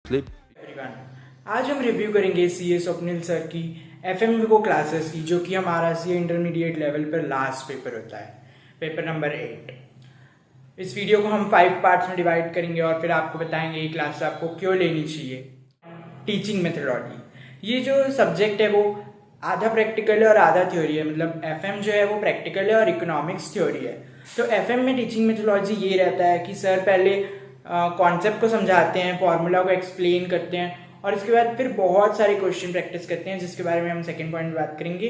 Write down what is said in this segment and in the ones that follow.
Sleep. Everyone, आज हम review करेंगे सीए स्वप्निल सर की एफएमवीगो क्लासेस की, जो कि हमारा सीए इंटरमीडिएट लेवल पर लास्ट पेपर होता है, पेपर नंबर 8। इस वीडियो को हम 5 पार्ट्स में डिवाइड करेंगे और फिर आपको बताएंगे ये क्लास आपको क्यों लेनी चाहिए। टीचिंग मेथडोलॉजी, ये जो सब्जेक्ट है वो आधा प्रैक्टिकल है और आधा थ्योरी है। मतलब एफएम जो है वो प्रैक्टिकल है और इकोनॉमिक्स थ्योरी है। तो एफएम में टीचिंग मेथडोलॉजी ये रहता है कि सर पहले कॉन्सेप्ट को समझाते हैं, फॉर्मूला को एक्सप्लेन करते हैं और इसके बाद फिर बहुत सारे क्वेश्चन प्रैक्टिस करते हैं, जिसके बारे में हम सेकेंड पॉइंट में बात करेंगे।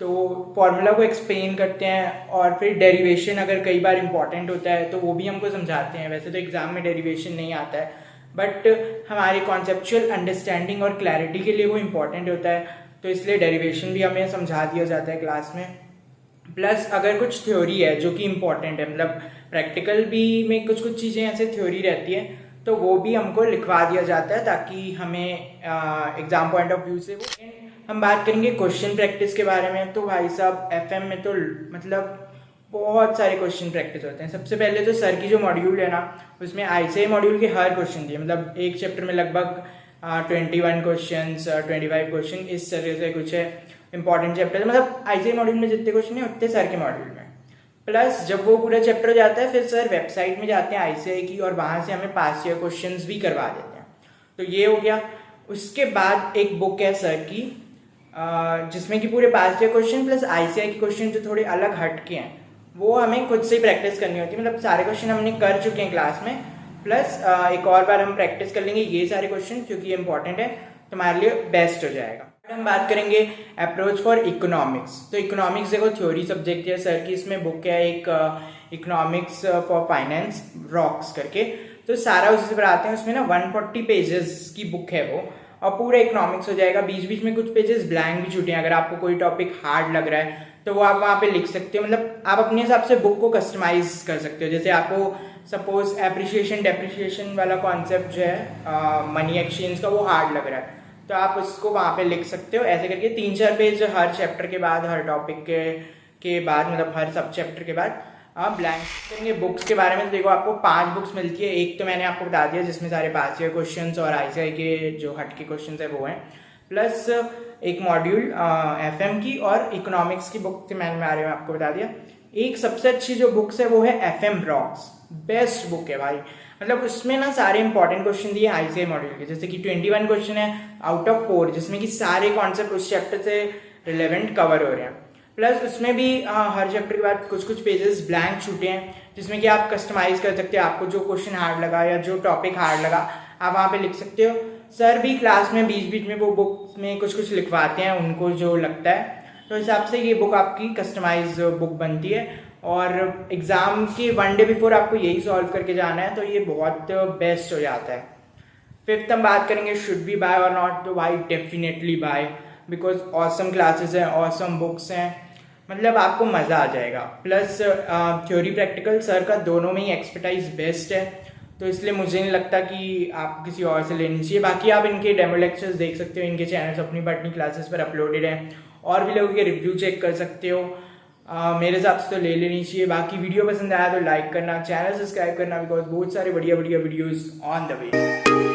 तो फॉर्मूला को एक्सप्लेन करते हैं और फिर डेरिवेशन अगर कई बार इंपॉर्टेंट होता है तो वो भी हमको समझाते हैं। वैसे तो एग्जाम में डेरिवेशन नहीं आता है, बट हमारी कॉन्सेप्चुअल अंडरस्टैंडिंग और क्लैरिटी के लिए वो इम्पॉर्टेंट होता है, तो इसलिए डेरिवेशन भी हमें समझा दिया जाता है क्लास में। प्लस अगर कुछ थ्योरी है जो कि इम्पॉर्टेंट है, मतलब प्रैक्टिकल भी में कुछ कुछ चीज़ें ऐसे थ्योरी रहती है, तो वो भी हमको लिखवा दिया जाता है ताकि हमें एग्जाम पॉइंट ऑफ व्यू से वो। हम बात करेंगे क्वेश्चन प्रैक्टिस के बारे में। तो भाई साहब एफएम में तो मतलब बहुत सारे क्वेश्चन प्रैक्टिस होते हैं। सबसे पहले तो सर की जो मॉड्यूल है ना, उसमें आईसीआई मॉड्यूल के हर क्वेश्चन दिए, मतलब एक चैप्टर में लगभग 21 क्वेश्चन, 25 क्वेश्चन, इस तरह से कुछ है इंपॉर्टेंट चैप्टर। मतलब आईसीआई मॉड्यूल में जितने क्वेश्चन है उतने सर के मॉड्यूल में। प्लस जब वो पूरा चैप्टर हो जाता है फिर सर वेबसाइट में जाते हैं आईसीआई की और वहां से हमें पास ईयर क्वेश्चंस भी करवा देते हैं। तो ये हो गया। उसके बाद एक बुक है सर की जिसमें कि पूरे पास ईयर क्वेश्चन प्लस आईसीआई के क्वेश्चन जो थोड़े अलग हट के हैं वो हमें खुद से ही प्रैक्टिस करनी होती है। मतलब सारे क्वेश्चन हमने कर चुके हैं क्लास में, प्लस एक और बार हम प्रैक्टिस कर लेंगे ये सारे क्वेश्चन, क्योंकि ये इंपॉर्टेंट है तो हमारे लिए बेस्ट हो जाएगा। हम बात करेंगे अप्रोच फॉर इकोनॉमिक्स। तो इकोनॉमिक्स देखो थ्योरी सब्जेक्ट है सर की, इसमें बुक है एक इकोनॉमिक्स फॉर फाइनेंस रॉक्स करके। तो सारा उसी से पढ़ाते हैं। उसमें ना 140 पेजेस की बुक है वो, और पूरा इकोनॉमिक्स हो जाएगा। बीच बीच में कुछ पेजेस ब्लैंक भी छूटे हैं। अगर आपको कोई टॉपिक हार्ड लग रहा है तो वो आप वहाँ पे लिख सकते हो। मतलब आप अपने हिसाब से बुक को कस्टमाइज कर सकते हो। जैसे आपको सपोज एप्रिसिएशन डेप्रिसिएशन वाला कॉन्सेप्ट जो है मनी एक्सचेंज का, वो हार्ड लग रहा है तो आप उसको वहाँ पे लिख सकते हो। ऐसे करके 3-4 पेज हर चैप्टर के बाद, हर टॉपिक के बाद, मतलब हर सब चैप्टर के बाद आप ब्लैंक करेंगे। बुक्स के बारे में तो देखो आपको 5 बुक्स मिलती है। एक तो मैंने आपको बता दिया जिसमें सारे पास ईयर क्वेश्चंस और आईसीआई के जो हट के क्वेश्चंस है वो हैं, प्लस एक मॉड्यूल एफएम की और इकोनॉमिक्स की बुक के मैंने बारे में आपको बता दिया। एक सबसे अच्छी जो बुक्स है वो है एफएम रॉक्स, बेस्ट बुक है भाई। मतलब उसमें ना सारे इंपॉर्टेंट क्वेश्चन दिए आईसीआई मॉड्यूल के, जैसे कि 21 क्वेश्चन है आउट ऑफ 4, जिसमें कि सारे कॉन्सेप्ट उस चैप्टर से रिलेवेंट कवर हो रहे हैं। प्लस उसमें भी हर चैप्टर के बाद कुछ कुछ पेजेस ब्लैंक छूटे हैं, जिसमें कि आप कस्टमाइज कर सकते हो। आपको जो क्वेश्चन हार्ड लगा या जो टॉपिक हार्ड लगा आप वहाँ पे लिख सकते हो। सर भी क्लास में बीच बीच में वो बुक में कुछ कुछ लिखवाते हैं उनको जो लगता है, तो हिसाब से ये बुक आपकी कस्टमाइज बुक बनती है। और एग्जाम के 1 डे बिफोर आपको यही सॉल्व करके जाना है, तो ये बहुत बेस्ट हो जाता है। फिफ्थ हम बात करेंगे शुड बी बाय और नॉट। तो भाई definitely buy, because awesome classes हैं, ऑसम बुक्स हैं, मतलब आपको मज़ा आ जाएगा। प्लस थ्योरी प्रैक्टिकल सर का दोनों में ही एक्सपर्टाइज बेस्ट है, तो इसलिए मुझे नहीं लगता कि आप किसी और से लेनी चाहिए। बाकी आप इनके डेमो लेक्चर्स देख सकते हो, इनके चैनल्स अपनी बटनी क्लासेस पर अपलोडेड हैं, और भी लोगों के रिव्यू चेक कर सकते हो। मेरे हिसाब से तो ले लेनी चाहिए। बाकी वीडियो पसंद आया तो लाइक करना, चैनल सब्सक्राइब करना, बिकॉज बहुत सारे बढ़िया बढ़िया वीडियोस ऑन द वे।